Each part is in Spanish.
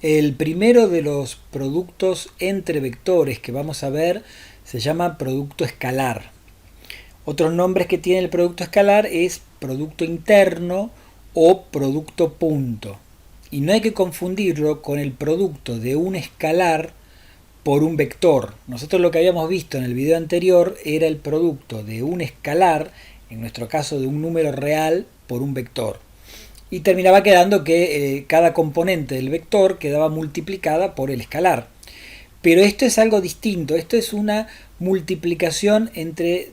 El primero de los productos entre vectores que vamos a ver se llama producto escalar. Otros nombres que tiene el producto escalar es producto interno o producto punto. Y no hay que confundirlo con el producto de un escalar por un vector. Nosotros lo que habíamos visto en el video anterior era el producto de un escalar, en nuestro caso de un número real, por un vector. Y terminaba quedando que cada componente del vector quedaba multiplicada por el escalar. Pero esto es algo distinto, esto es una multiplicación entre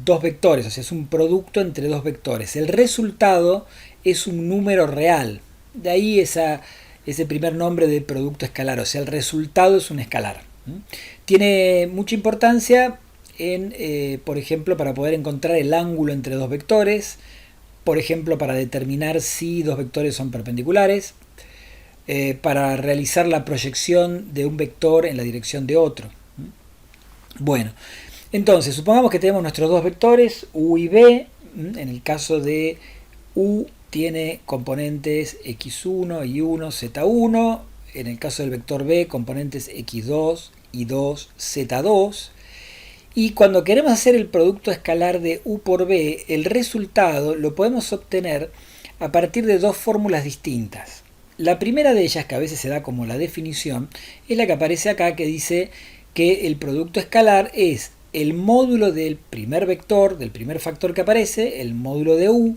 dos vectores, o sea, es un producto entre dos vectores. El resultado es un número real, de ahí ese primer nombre de producto escalar, o sea, el resultado es un escalar. Tiene mucha importancia por ejemplo, para poder encontrar el ángulo entre dos vectores, por ejemplo, para determinar si dos vectores son perpendiculares, para realizar la proyección de un vector en la dirección de otro. Bueno, entonces, supongamos que tenemos nuestros dos vectores, u y b. En el caso de u tiene componentes x1 y 1, z1. En el caso del vector b, componentes x2 y 2, z2. Y cuando queremos hacer el producto escalar de u por b, el resultado lo podemos obtener a partir de dos fórmulas distintas. La primera de ellas, que a veces se da como la definición, es la que aparece acá, que dice que el producto escalar es el módulo del primer vector, del primer factor que aparece, el módulo de u,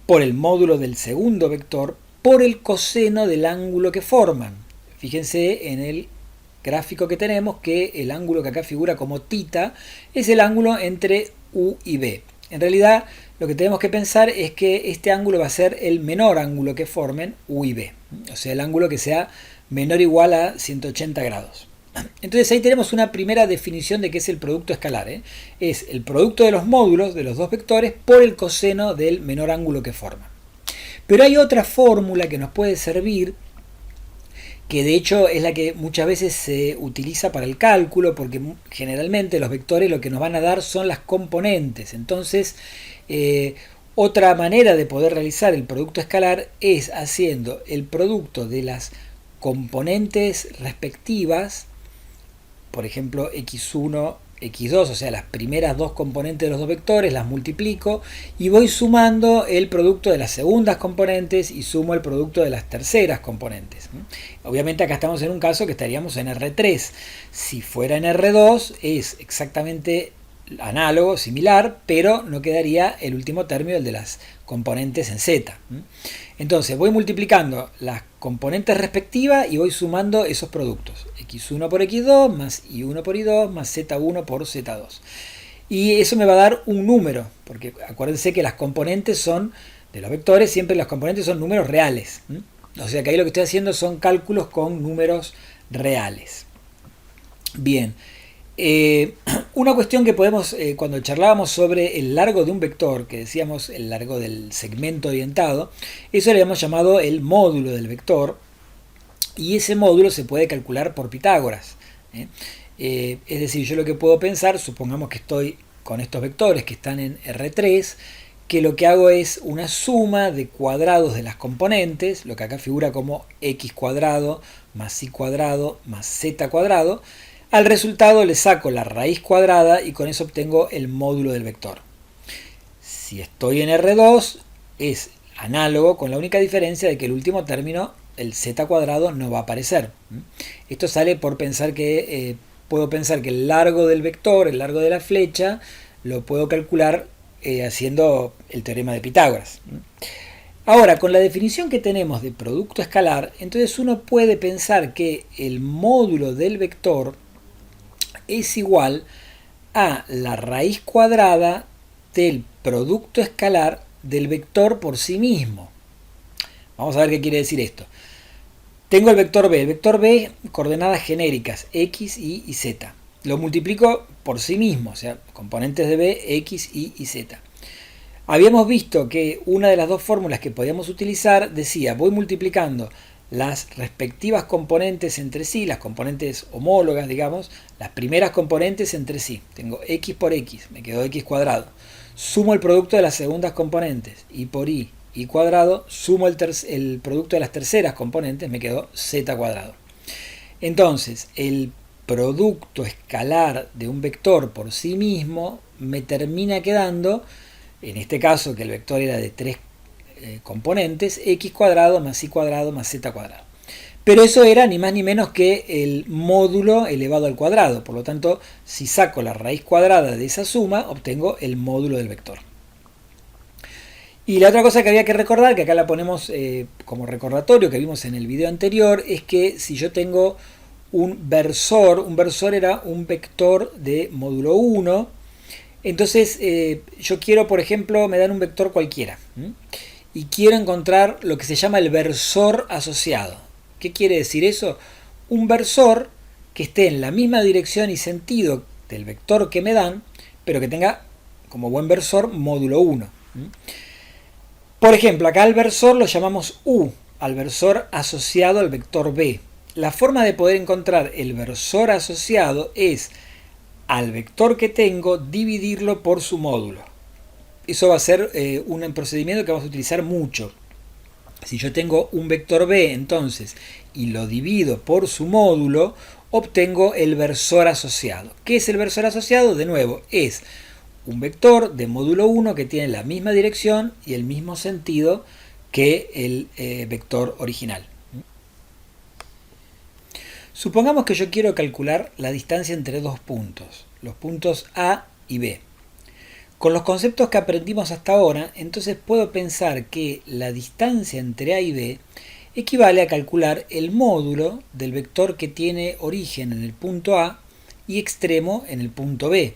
por el módulo del segundo vector, por el coseno del ángulo que forman. Fíjense en el gráfico que tenemos que el ángulo que acá figura como θ es el ángulo entre u y b. En realidad lo que tenemos que pensar es que este ángulo va a ser el menor ángulo que formen u y b, o sea, el ángulo que sea menor o igual a 180 grados. Entonces ahí tenemos una primera definición de qué es el producto escalar. Es el producto de los módulos de los dos vectores por el coseno del menor ángulo que forman. Pero hay otra fórmula que nos puede servir, que de hecho es la que muchas veces se utiliza para el cálculo, porque generalmente los vectores lo que nos van a dar son las componentes. Entonces, otra manera de poder realizar el producto escalar es haciendo el producto de las componentes respectivas, por ejemplo x1, x2, o sea, las primeras dos componentes de los dos vectores, las multiplico y voy sumando el producto de las segundas componentes y sumo el producto de las terceras componentes. Obviamente acá estamos en un caso que estaríamos en R3. Si fuera en R2 es exactamente análogo, similar, pero no quedaría el último término, el de las componentes en Z. Entonces voy multiplicando las componentes respectivas y voy sumando esos productos. X1 por X2 más Y1 por Y2 más Z1 por Z2. Y eso me va a dar un número, porque acuérdense que las componentes son, de los vectores, siempre las componentes son números reales. O sea que ahí lo que estoy haciendo son cálculos con números reales. Bien. Una cuestión que podemos, cuando charlábamos sobre el largo de un vector, que decíamos el largo del segmento orientado, eso le hemos llamado el módulo del vector, y ese módulo se puede calcular por Pitágoras. Es decir, yo lo que puedo pensar, supongamos que estoy con estos vectores que están en R3, que lo que hago es una suma de cuadrados de las componentes, lo que acá figura como x cuadrado más y cuadrado más z cuadrado. Al resultado le saco la raíz cuadrada y con eso obtengo el módulo del vector. Si estoy en R2 es análogo, con la única diferencia de que el último término, el z cuadrado, no va a aparecer. Esto sale por pensar que puedo pensar que el largo del vector, el largo de la flecha, lo puedo calcular haciendo el teorema de Pitágoras. Ahora, con la definición que tenemos de producto escalar, entonces uno puede pensar que el módulo del vector es igual a la raíz cuadrada del producto escalar del vector por sí mismo. Vamos a ver qué quiere decir esto. Tengo el vector B, coordenadas genéricas, x, y z. Lo multiplico por sí mismo, o sea, componentes de B, x, y z. Habíamos visto que una de las dos fórmulas que podíamos utilizar decía, voy multiplicando las respectivas componentes entre sí, las componentes homólogas, digamos, las primeras componentes entre sí. Tengo x por x, me quedó x cuadrado. Sumo el producto de las segundas componentes, y por y y cuadrado, sumo el producto de las terceras componentes, me quedó z cuadrado. Entonces, el producto escalar de un vector por sí mismo me termina quedando, en este caso que el vector era de 3 componentes, x cuadrado más y cuadrado más z cuadrado. Pero eso era ni más ni menos que el módulo elevado al cuadrado. Por lo tanto, si saco la raíz cuadrada de esa suma, obtengo el módulo del vector. Y la otra cosa que había que recordar, que acá la ponemos como recordatorio que vimos en el video anterior, es que si yo tengo un versor era un vector de módulo 1, entonces yo quiero, por ejemplo, me dan un vector cualquiera, y quiero encontrar lo que se llama el versor asociado. ¿Qué quiere decir eso? Un versor que esté en la misma dirección y sentido del vector que me dan, pero que tenga como buen versor módulo 1. Por ejemplo, acá al versor lo llamamos U, al versor asociado al vector B. La forma de poder encontrar el versor asociado es al vector que tengo dividirlo por su módulo. Eso va a ser un procedimiento que vamos a utilizar mucho. Si yo tengo un vector B entonces y lo divido por su módulo, obtengo el versor asociado. ¿Qué es el versor asociado? De nuevo, es un vector de módulo 1 que tiene la misma dirección y el mismo sentido que el vector original. Supongamos que yo quiero calcular la distancia entre dos puntos, los puntos A y B. Con los conceptos que aprendimos hasta ahora, entonces puedo pensar que la distancia entre A y B equivale a calcular el módulo del vector que tiene origen en el punto A y extremo en el punto B.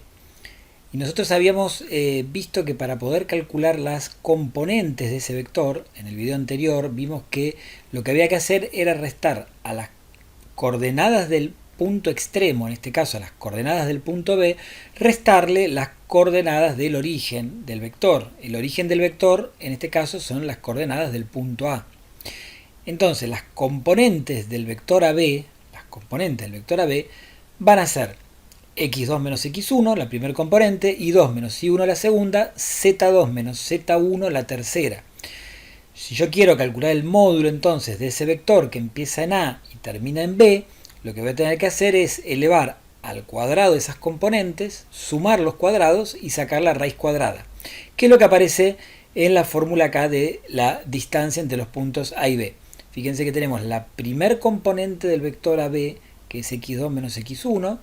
Y nosotros habíamos visto que para poder calcular las componentes de ese vector, en el video anterior vimos que lo que había que hacer era restar a las coordenadas del punto extremo, en este caso a las coordenadas del punto B, restarle las coordenadas del origen del vector. El origen del vector, en este caso, son las coordenadas del punto A. Entonces, las componentes del vector AB, van a ser x2 menos x1, la primera componente, y2 menos y1 la segunda, z2 menos z1 la tercera. Si yo quiero calcular el módulo entonces de ese vector que empieza en A y termina en B, lo que voy a tener que hacer es elevar al cuadrado de esas componentes, sumar los cuadrados y sacar la raíz cuadrada, que es lo que aparece en la fórmula acá de la distancia entre los puntos A y B. Fíjense que tenemos la primer componente del vector AB, que es x2 menos x1,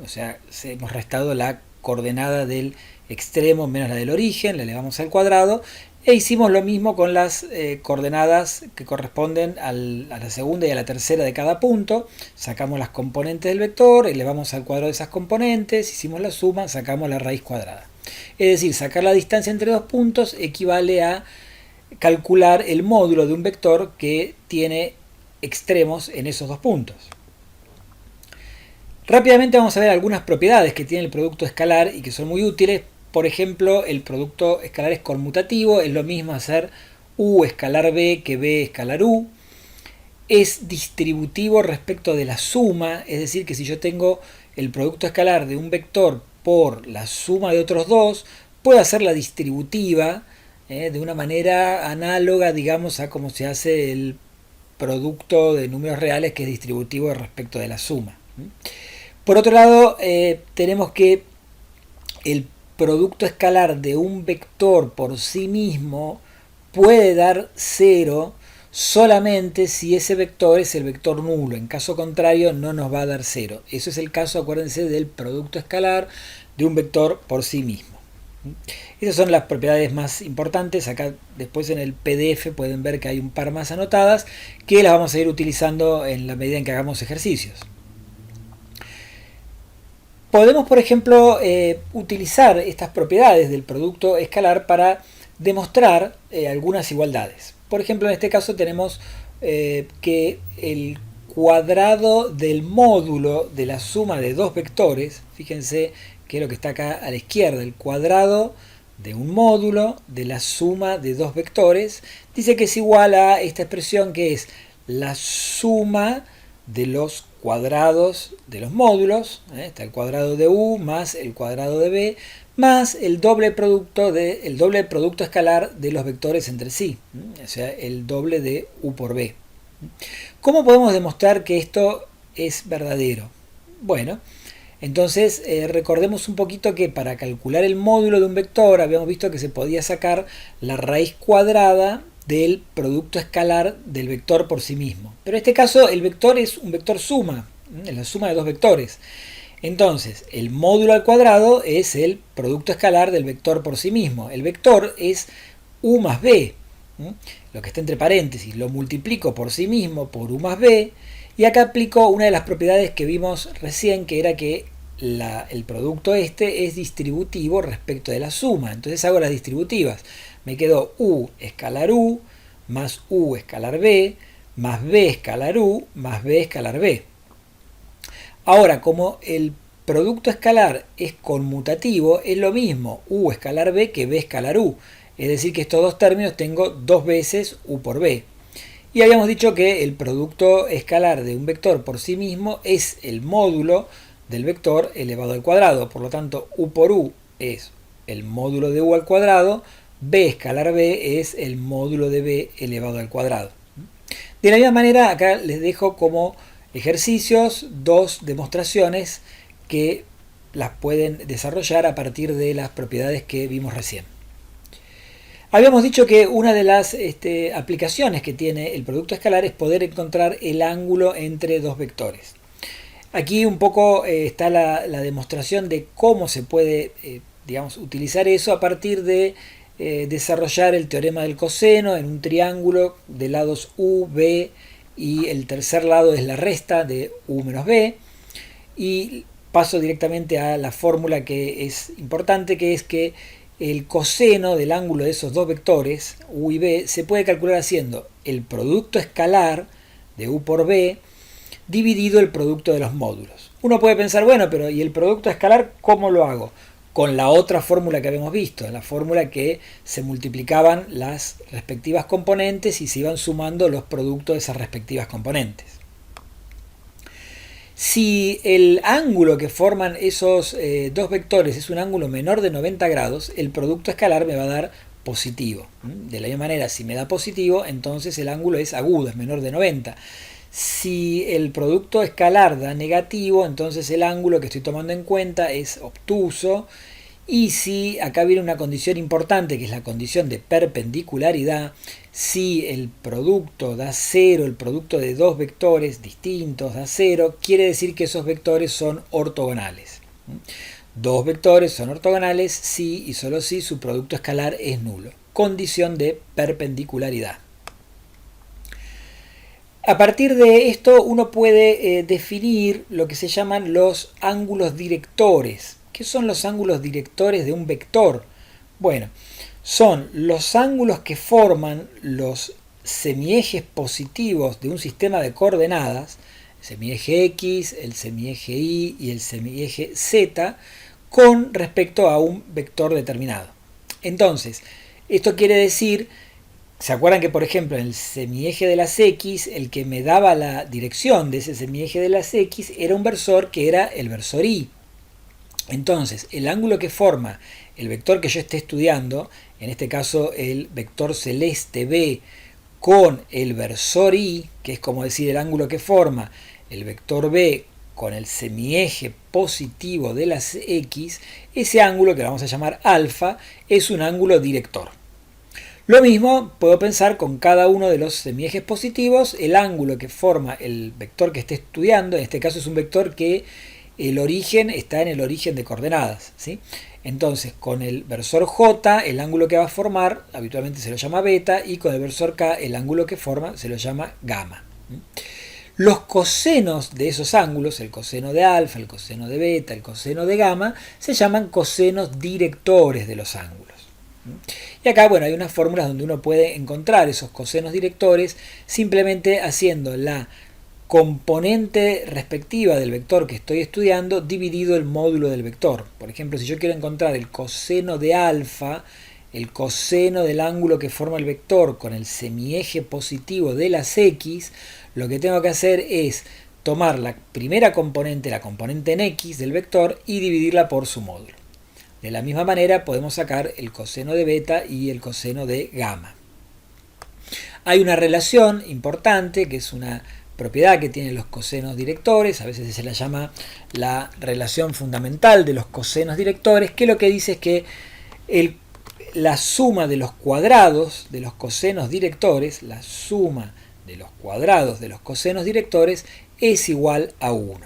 o sea, hemos restado la coordenada del extremo menos la del origen, la elevamos al cuadrado, e hicimos lo mismo con las coordenadas que corresponden a la segunda y a la tercera de cada punto. Sacamos las componentes del vector, elevamos al cuadrado de esas componentes, hicimos la suma, sacamos la raíz cuadrada. Es decir, sacar la distancia entre dos puntos equivale a calcular el módulo de un vector que tiene extremos en esos dos puntos. Rápidamente vamos a ver algunas propiedades que tiene el producto escalar y que son muy útiles. Por ejemplo, el producto escalar es conmutativo, es lo mismo hacer U escalar B que B escalar U. Es distributivo respecto de la suma, es decir, que si yo tengo el producto escalar de un vector por la suma de otros dos, puedo hacer la distributiva de una manera análoga, digamos, a cómo se hace el producto de números reales, que es distributivo respecto de la suma. Por otro lado, tenemos que el producto escalar de un vector por sí mismo puede dar 0 solamente si ese vector es el vector nulo. En caso contrario no nos va a dar 0. Eso es el caso, acuérdense, del producto escalar de un vector por sí mismo. Esas son las propiedades más importantes. Acá después en el PDF pueden ver que hay un par más anotadas que las vamos a ir utilizando en la medida en que hagamos ejercicios. Podemos, por ejemplo, utilizar estas propiedades del producto escalar para demostrar algunas igualdades. Por ejemplo, en este caso tenemos que el cuadrado del módulo de la suma de dos vectores, fíjense que es lo que está acá a la izquierda, el cuadrado de un módulo de la suma de dos vectores, dice que es igual a esta expresión que es la suma de los cuadrados de los módulos, está el cuadrado de u más el cuadrado de b, más el doble producto escalar de los vectores entre sí, o sea, el doble de u por b. ¿Cómo podemos demostrar que esto es verdadero? Bueno, entonces recordemos un poquito que para calcular el módulo de un vector habíamos visto que se podía sacar la raíz cuadrada del producto escalar del vector por sí mismo. Pero en este caso el vector es un vector suma, es la suma de dos vectores. Entonces, el módulo al cuadrado es el producto escalar del vector por sí mismo. El vector es u más b, lo que está entre paréntesis. Lo multiplico por sí mismo por u más b. Y acá aplico una de las propiedades que vimos recién, que era que el producto este es distributivo respecto de la suma. Entonces hago las distributivas. Me quedó u escalar u más u escalar b más b escalar u más b escalar b. Ahora, como el producto escalar es conmutativo, es lo mismo u escalar b que b escalar u. Es decir, que estos dos términos tengo dos veces u por b. Y habíamos dicho que el producto escalar de un vector por sí mismo es el módulo del vector elevado al cuadrado. Por lo tanto, u por u es el módulo de u al cuadrado, b escalar b es el módulo de b elevado al cuadrado. De la misma manera, acá les dejo como ejercicios dos demostraciones que las pueden desarrollar a partir de las propiedades que vimos recién. Habíamos dicho que una de las aplicaciones que tiene el producto escalar es poder encontrar el ángulo entre dos vectores. Aquí un poco está la demostración de cómo se puede utilizar eso a partir de desarrollar el teorema del coseno en un triángulo de lados u, b, y el tercer lado es la resta de u menos b. Y paso directamente a la fórmula que es importante, que es que el coseno del ángulo de esos dos vectores, u y b, se puede calcular haciendo el producto escalar de u por b dividido el producto de los módulos. Uno puede pensar, bueno, pero ¿y el producto escalar cómo lo hago? Con la otra fórmula que habíamos visto, la fórmula que se multiplicaban las respectivas componentes y se iban sumando los productos de esas respectivas componentes. Si el ángulo que forman esos dos vectores es un ángulo menor de 90 grados, el producto escalar me va a dar positivo. De la misma manera, si me da positivo, entonces el ángulo es agudo, es menor de 90. Si el producto escalar da negativo, entonces el ángulo que estoy tomando en cuenta es obtuso. Y si acá viene una condición importante, que es la condición de perpendicularidad, si el producto da 0, el producto de dos vectores distintos da 0, quiere decir que esos vectores son ortogonales. Dos vectores son ortogonales si y solo si su producto escalar es nulo. Condición de perpendicularidad. A partir de esto uno puede definir lo que se llaman los ángulos directores. ¿Qué son los ángulos directores de un vector? Bueno, son los ángulos que forman los semiejes positivos de un sistema de coordenadas, el semieje X, el semieje Y y el semieje Z, con respecto a un vector determinado. Entonces, esto quiere decir, ¿se acuerdan que, por ejemplo, en el semieje de las X, el que me daba la dirección de ese semieje de las X era un versor que era el versor Y? Entonces, el ángulo que forma el vector que yo esté estudiando, en este caso el vector celeste B, con el versor Y, que es como decir el ángulo que forma el vector B con el semieje positivo de las X, ese ángulo, que vamos a llamar alfa, es un ángulo director. Lo mismo puedo pensar con cada uno de los semiejes positivos, el ángulo que forma el vector que esté estudiando, en este caso es un vector que el origen está en el origen de coordenadas, ¿sí? Entonces, con el versor J, el ángulo que va a formar, habitualmente se lo llama beta, y con el versor K, el ángulo que forma, se lo llama gamma. Los cosenos de esos ángulos, el coseno de alfa, el coseno de beta, el coseno de gamma, se llaman cosenos directores de los ángulos. Y acá, bueno, hay unas fórmulas donde uno puede encontrar esos cosenos directores simplemente haciendo la componente respectiva del vector que estoy estudiando dividido el módulo del vector. Por ejemplo, si yo quiero encontrar el coseno de alfa, el coseno del ángulo que forma el vector con el semieje positivo de las X, lo que tengo que hacer es tomar la primera componente, la componente en X del vector, y dividirla por su módulo. De la misma manera podemos sacar el coseno de beta y el coseno de gamma. Hay una relación importante que es una propiedad que tienen los cosenos directores, a veces se la llama la relación fundamental de los cosenos directores, que lo que dice es que la suma de los cuadrados de los cosenos directores, la suma de los cuadrados de los cosenos directores es igual a 1.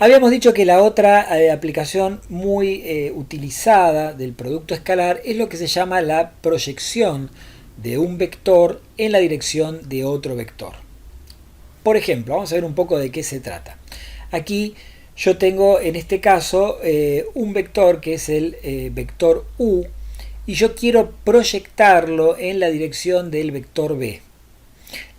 Habíamos dicho que la otra aplicación muy utilizada del producto escalar es lo que se llama la proyección de un vector en la dirección de otro vector. Por ejemplo, vamos a ver un poco de qué se trata. Aquí yo tengo en este caso un vector que es el vector u, y yo quiero proyectarlo en la dirección del vector b.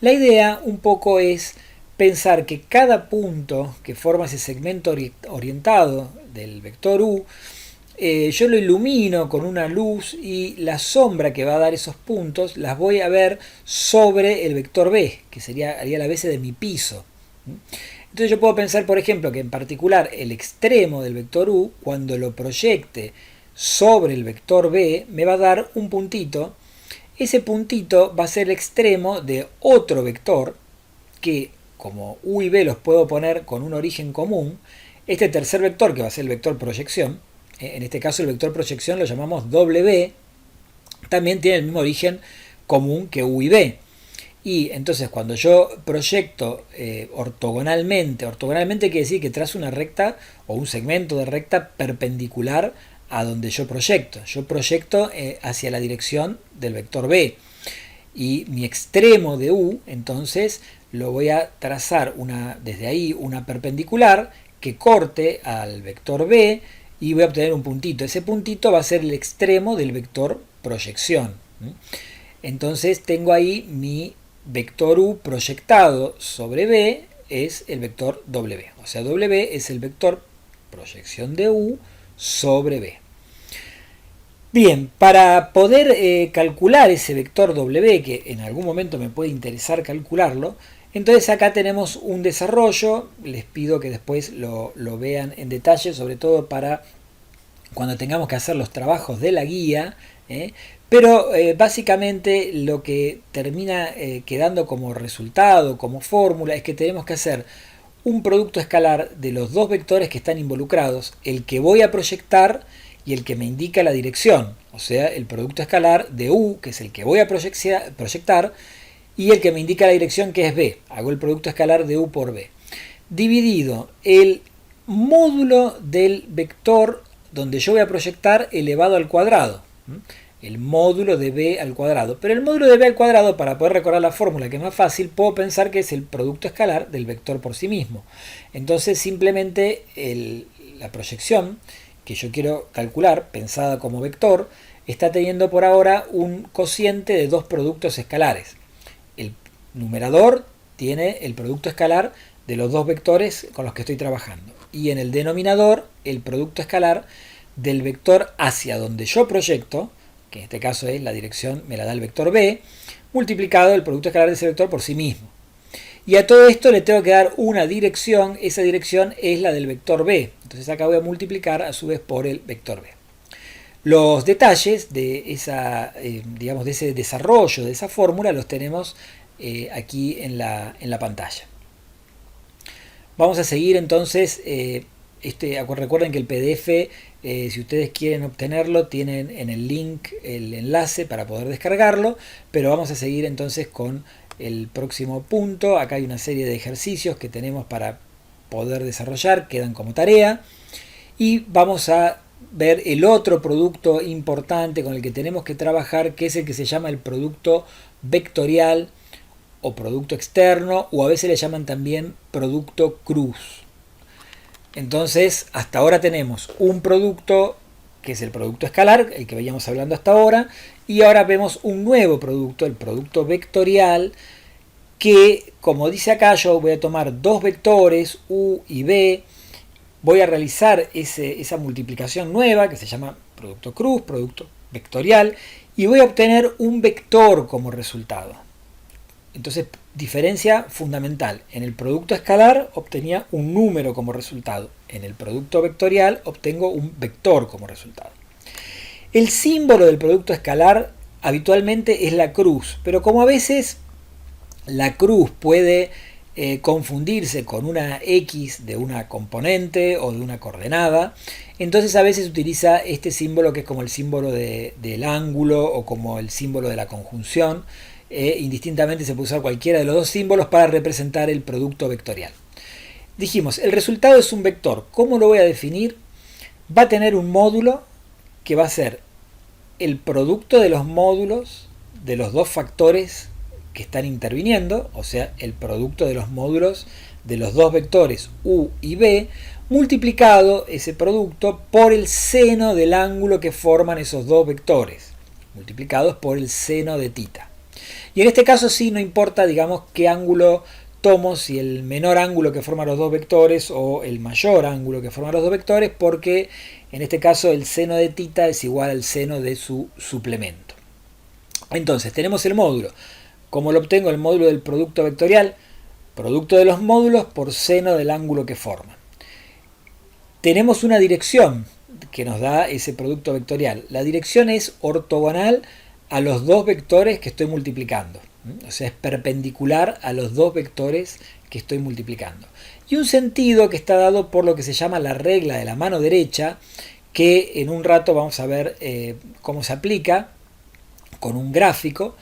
La idea un poco es pensar que cada punto que forma ese segmento orientado del vector u, yo lo ilumino con una luz y la sombra que va a dar esos puntos las voy a ver sobre el vector b, que haría la base de mi piso. Entonces yo puedo pensar, por ejemplo, que en particular el extremo del vector u, cuando lo proyecte sobre el vector b, me va a dar un puntito. Ese puntito va a ser el extremo de otro vector que, como u y b los puedo poner con un origen común, este tercer vector, que va a ser el vector proyección, en este caso el vector proyección lo llamamos w, también tiene el mismo origen común que u y b. Y entonces cuando yo proyecto ortogonalmente quiere decir que trazo una recta o un segmento de recta perpendicular a donde yo proyecto. Yo proyecto hacia la dirección del vector b. Y mi extremo de u, entonces, lo voy a trazar desde ahí una perpendicular que corte al vector b y voy a obtener un puntito. Ese puntito va a ser el extremo del vector proyección. Entonces tengo ahí mi vector u proyectado sobre b es el vector w. O sea, w es el vector proyección de u sobre b. Bien, para poder calcular ese vector w, que en algún momento me puede interesar calcularlo, entonces acá tenemos un desarrollo. Les pido que después lo vean en detalle, sobre todo para cuando tengamos que hacer los trabajos de la guía, pero básicamente lo que termina quedando como resultado, como fórmula, es que tenemos que hacer un producto escalar de los dos vectores que están involucrados, el que voy a proyectar y el que me indica la dirección, o sea, el producto escalar de u, que es el que voy a proyectar, y el que me indica la dirección, que es b. Hago el producto escalar de u por b. Dividido el módulo del vector donde yo voy a proyectar elevado al cuadrado. El módulo de b al cuadrado. Pero el módulo de b al cuadrado, para poder recordar la fórmula, que es más fácil, puedo pensar que es el producto escalar del vector por sí mismo. Entonces simplemente la proyección que yo quiero calcular, pensada como vector, está teniendo por ahora un cociente de dos productos escalares. El numerador tiene el producto escalar de los dos vectores con los que estoy trabajando. Y en el denominador, el producto escalar del vector hacia donde yo proyecto, que en este caso es la dirección, me la da el vector b, multiplicado el producto escalar de ese vector por sí mismo. Y a todo esto le tengo que dar una dirección, esa dirección es la del vector b. Entonces acá voy a multiplicar a su vez por el vector b. Los detalles de de ese desarrollo de esa fórmula los tenemos aquí en la pantalla. Vamos a seguir entonces. Recuerden que el PDF, si ustedes quieren obtenerlo, tienen en el link el enlace para poder descargarlo, pero vamos a seguir entonces con el próximo punto. Acá hay una serie de ejercicios que tenemos para poder desarrollar, quedan como tarea, y vamos a ver el otro producto importante con el que tenemos que trabajar, que es el que se llama el producto vectorial o producto externo, o a veces le llaman también producto cruz. Entonces, hasta ahora tenemos un producto que es el producto escalar, el que veníamos hablando hasta ahora, y ahora vemos un nuevo producto, el producto vectorial, que, como dice acá, yo voy a tomar dos vectores, u y b, voy a realizar esa multiplicación nueva, que se llama producto cruz, producto vectorial, y voy a obtener un vector como resultado. Entonces, diferencia fundamental. En el producto escalar obtenía un número como resultado. En el producto vectorial obtengo un vector como resultado. El símbolo del producto escalar habitualmente es la cruz, pero como a veces la cruz puede confundirse con una X de una componente o de una coordenada, entonces a veces utiliza este símbolo que es como el símbolo del ángulo o como el símbolo de la conjunción. Indistintamente se puede usar cualquiera de los dos símbolos para representar el producto vectorial. Dijimos, el resultado es un vector. ¿Cómo lo voy a definir? Va a tener un módulo que va a ser el producto de los módulos de los dos factores que están interviniendo, o sea, el producto de los módulos de los dos vectores u y b, multiplicado ese producto por el seno del ángulo que forman esos dos vectores, multiplicados por el seno de θ. Y en este caso sí no importa, digamos, qué ángulo tomo, si el menor ángulo que forman los dos vectores o el mayor ángulo que forman los dos vectores, porque en este caso el seno de θ es igual al seno de su suplemento. Entonces tenemos el módulo. ¿Cómo lo obtengo? El módulo del producto vectorial, producto de los módulos por seno del ángulo que forman. Tenemos una dirección que nos da ese producto vectorial. La dirección es ortogonal a los dos vectores que estoy multiplicando. O sea, es perpendicular a los dos vectores que estoy multiplicando. Y un sentido que está dado por lo que se llama la regla de la mano derecha, que en un rato vamos a ver cómo se aplica con un gráfico.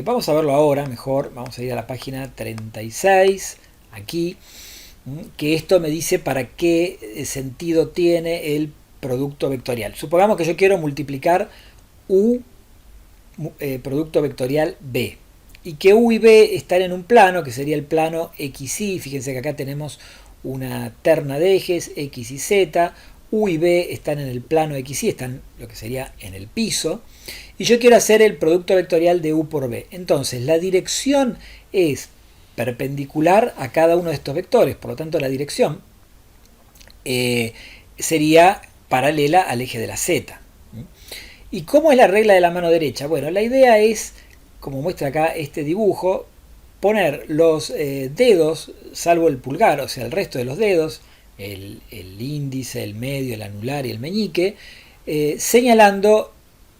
Vamos a verlo ahora mejor. Vamos a ir a la página 36, aquí, que esto me dice para qué sentido tiene el producto vectorial. Supongamos que yo quiero multiplicar u producto vectorial b, y que u y b están en un plano que sería el plano XY. Fíjense que acá tenemos una terna de ejes X y Z. U y b están en el plano XY, están lo que sería en el piso, y yo quiero hacer el producto vectorial de u por b. Entonces la dirección es perpendicular a cada uno de estos vectores, por lo tanto la dirección sería paralela al eje de la Z. ¿Y cómo es la regla de la mano derecha? Bueno, la idea es, como muestra acá este dibujo, poner los dedos, salvo el pulgar, o sea, el resto de los dedos, el índice, el medio, el anular y el meñique, señalando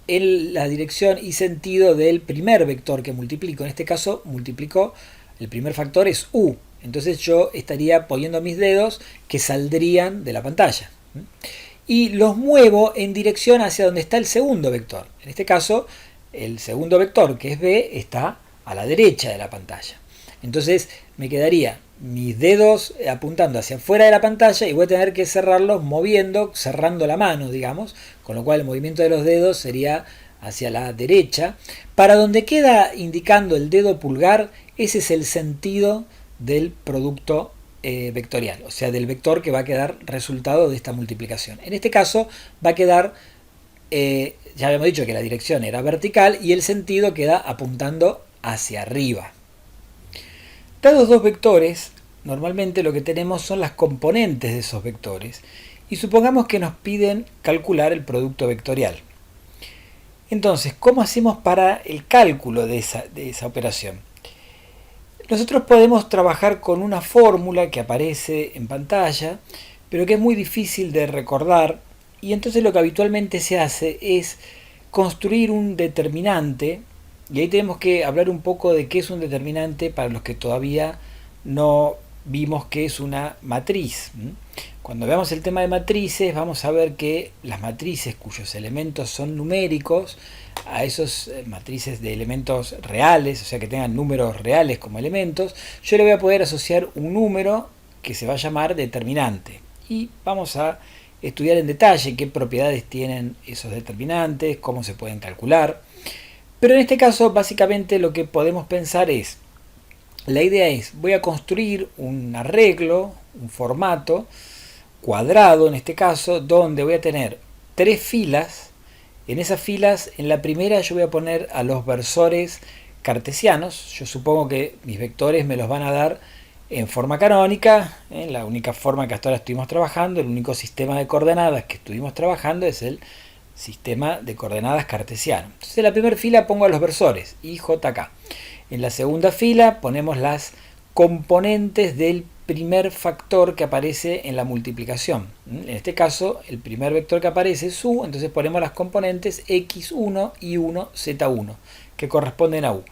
la dirección y sentido del primer vector que multiplico. En este caso multiplico, el primer factor es u, entonces yo estaría poniendo mis dedos que saldrían de la pantalla. Y los muevo en dirección hacia donde está el segundo vector. En este caso, el segundo vector, que es b, está a la derecha de la pantalla. Entonces me quedaría mis dedos apuntando hacia afuera de la pantalla y voy a tener que cerrarlos moviendo, cerrando la mano, digamos, con lo cual el movimiento de los dedos sería hacia la derecha. Para donde queda indicando el dedo pulgar, ese es el sentido del producto vectorial, o sea, del vector que va a quedar resultado de esta multiplicación. En este caso va a quedar, ya habíamos dicho que la dirección era vertical y el sentido queda apuntando hacia arriba. Dados dos vectores, normalmente lo que tenemos son las componentes de esos vectores, y supongamos que nos piden calcular el producto vectorial. Entonces, ¿cómo hacemos para el cálculo de esa operación? Nosotros podemos trabajar con una fórmula que aparece en pantalla, pero que es muy difícil de recordar, y entonces lo que habitualmente se hace es construir un determinante, y ahí tenemos que hablar un poco de qué es un determinante para los que todavía no vimos qué es una matriz. Cuando veamos el tema de matrices, vamos a ver que las matrices cuyos elementos son numéricos, a esos matrices de elementos reales, o sea que tengan números reales como elementos, yo le voy a poder asociar un número que se va a llamar determinante. Y vamos a estudiar en detalle qué propiedades tienen esos determinantes, cómo se pueden calcular. Pero en este caso, básicamente lo que podemos pensar es, la idea es, voy a construir un arreglo, un formato cuadrado en este caso, donde voy a tener tres filas. En esas filas, en la primera yo voy a poner a los versores cartesianos. Yo supongo que mis vectores me los van a dar en forma canónica, la única forma que hasta ahora estuvimos trabajando, el único sistema de coordenadas que estuvimos trabajando es el sistema de coordenadas cartesiano. Entonces en la primera fila pongo a los versores, I, J, K. En la segunda fila ponemos las componentes del primer factor que aparece en la multiplicación. En este caso, el primer vector que aparece es u, entonces ponemos las componentes x1, y1, z1, que corresponden a u.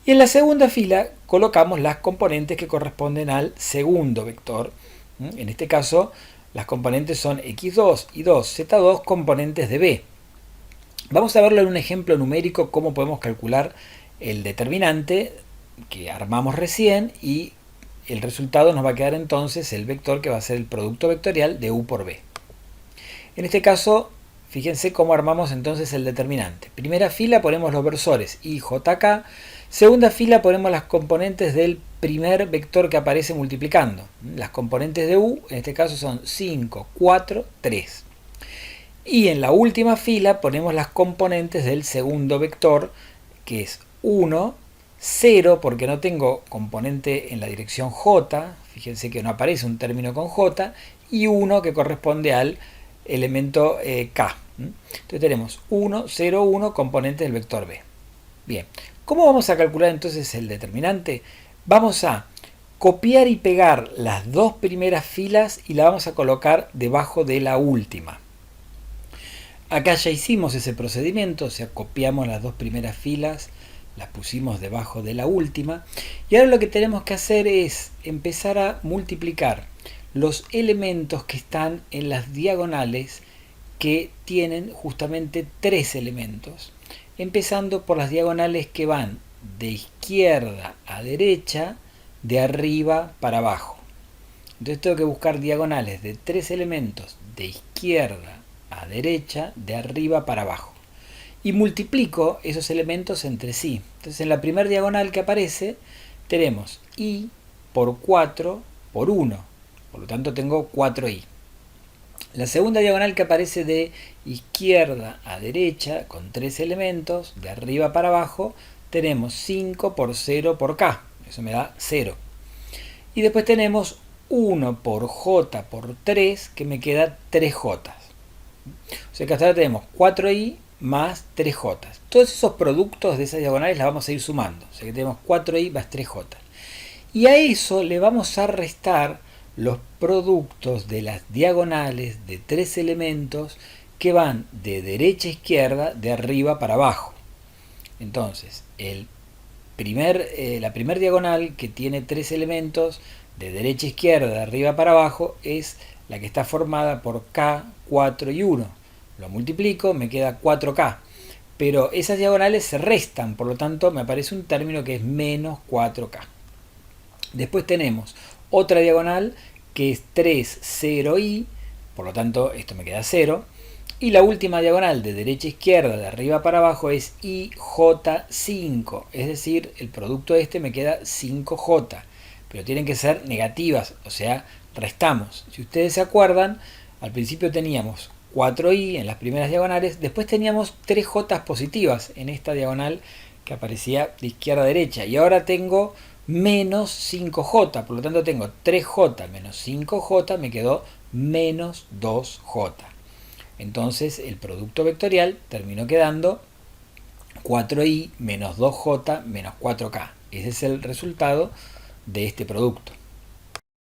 Y en la segunda fila colocamos las componentes que corresponden al segundo vector. En este caso, las componentes son x2, y2, z2, componentes de b. Vamos a verlo en un ejemplo numérico, cómo podemos calcular el determinante que armamos recién, y el resultado nos va a quedar entonces el vector que va a ser el producto vectorial de u por b. En este caso, fíjense cómo armamos entonces el determinante. Primera fila ponemos los versores i, j, k. Segunda fila ponemos las componentes del primer vector que aparece multiplicando. Las componentes de u, en este caso, son 5, 4, 3. Y en la última fila ponemos las componentes del segundo vector, que es 1, 0, porque no tengo componente en la dirección j, fíjense que no aparece un término con j, y 1 que corresponde al elemento k. Entonces tenemos 1, 0, 1 componentes del vector b. Bien, ¿cómo vamos a calcular entonces el determinante? Vamos a copiar y pegar las dos primeras filas y la vamos a colocar debajo de la última. Acá ya hicimos ese procedimiento, o sea, copiamos las dos primeras filas, las pusimos debajo de la última, y ahora lo que tenemos que hacer es empezar a multiplicar los elementos que están en las diagonales que tienen justamente tres elementos, empezando por las diagonales que van de izquierda a derecha, de arriba para abajo. Entonces tengo que buscar diagonales de tres elementos de izquierda a derecha, de arriba para abajo. Y multiplico esos elementos entre sí. Entonces en la primera diagonal que aparece tenemos i por 4 por 1. Por lo tanto tengo 4i. La segunda diagonal que aparece de izquierda a derecha con tres elementos, de arriba para abajo, tenemos 5 por 0 por k. Eso me da 0. Y después tenemos 1 por j por 3, que me queda 3j. O sea que hasta ahora tenemos 4i más 3j. Todos esos productos de esas diagonales las vamos a ir sumando. O sea que tenemos 4i más 3j. Y a eso le vamos a restar los productos de las diagonales de tres elementos que van de derecha a izquierda, de arriba para abajo. Entonces, la primera diagonal que tiene tres elementos de derecha a izquierda, de arriba para abajo, es la que está formada por k, 4 y 1. Lo multiplico, me queda 4k. Pero esas diagonales se restan, por lo tanto me aparece un término que es menos 4k. Después tenemos otra diagonal que es 3, 0i, por lo tanto esto me queda 0. Y la última diagonal de derecha a izquierda, de arriba para abajo, es ij5, es decir, el producto este me queda 5j. Pero tienen que ser negativas, o sea, restamos. Si ustedes se acuerdan, al principio teníamos 4i en las primeras diagonales, después teníamos 3j positivas en esta diagonal que aparecía de izquierda a derecha, y ahora tengo menos 5j, por lo tanto tengo 3j menos 5j, me quedó menos 2j. Entonces el producto vectorial terminó quedando 4i menos 2j menos 4k. Ese es el resultado de este producto.